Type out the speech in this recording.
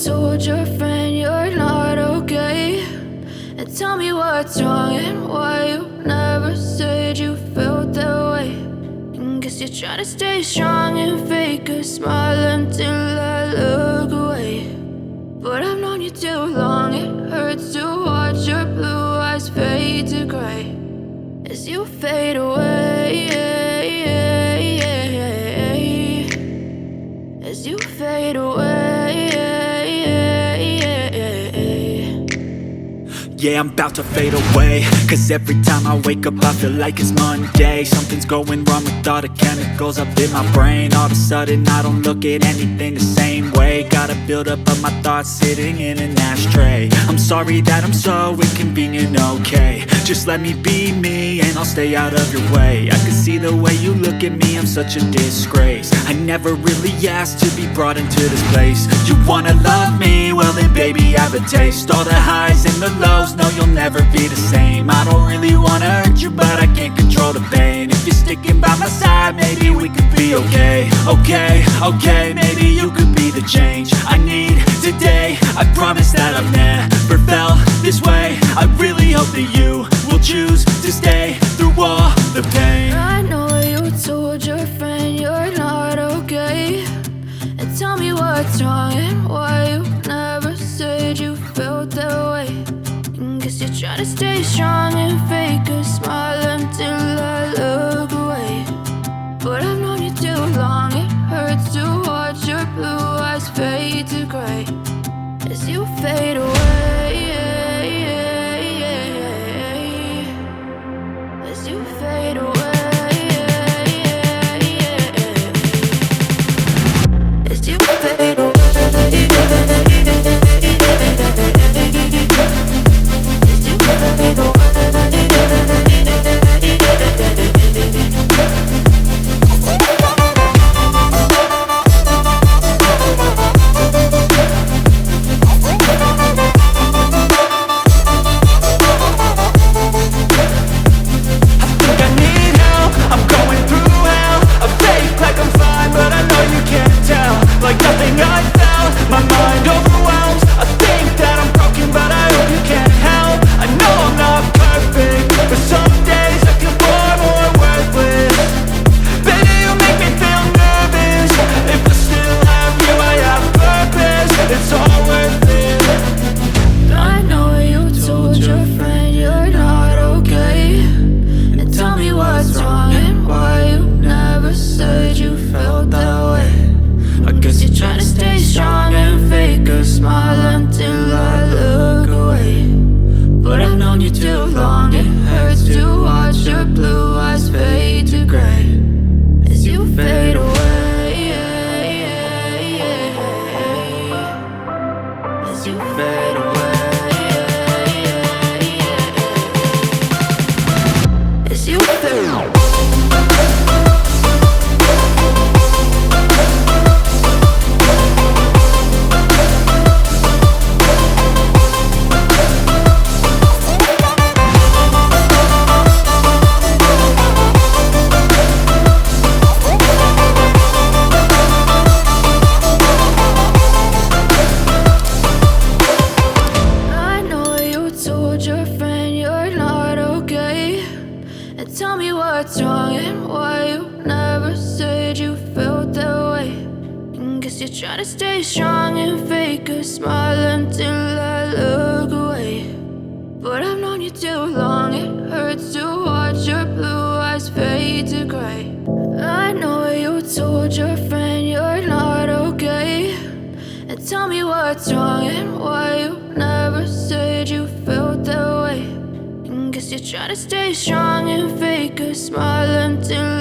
told your friend you're not okay? And tell me what's wrong and why you never said you felt that way. And guess you're trying to stay strong and fake a smile until I look away. But I've known you too long, it hurts to watch your blue eyes fade to gray as you fade away, as you fade away. Yeah, I'm about to fade away, cause every time I wake up I feel like it's Monday. Something's going wrong with all the chemicals up in my brain. All of a sudden I don't look at anything the same way. Got a buildup of my thoughts sitting in an ashtray. I'm sorry that I'm so inconvenient, okay? Just let me be me and I'll stay out of your way. I can see the way you look at me, I'm such a disgrace. I never really asked to be brought into this place. You wanna love me? Well then baby have a taste. All the highs and the lows, no, you'll never be the same. I don't really wanna hurt you, but I can't control the pain. If you're sticking by my side, maybe we could be okay. Okay, maybe you could be the change I need today. I promise that I've never felt this way. I really hope that you will choose to stay through all the pain. I know you told your friend you're not okay. And tell me what's wrong and why you never said you felt that way. Guess you're trying to stay strong and fake a smile until I look away. But I've known you too long, it hurts to watch your blue eyes fade to gray as you fade away, as you fade away, as you fade away. Try to stay strong and fake a smile until I look away. But I've known you too long, it hurts to watch your blue eyes fade to gray. I know you told your friend you're not okay. And tell me what's wrong and why you never said you felt that way. And guess you're trying to stay strong and fake a smile until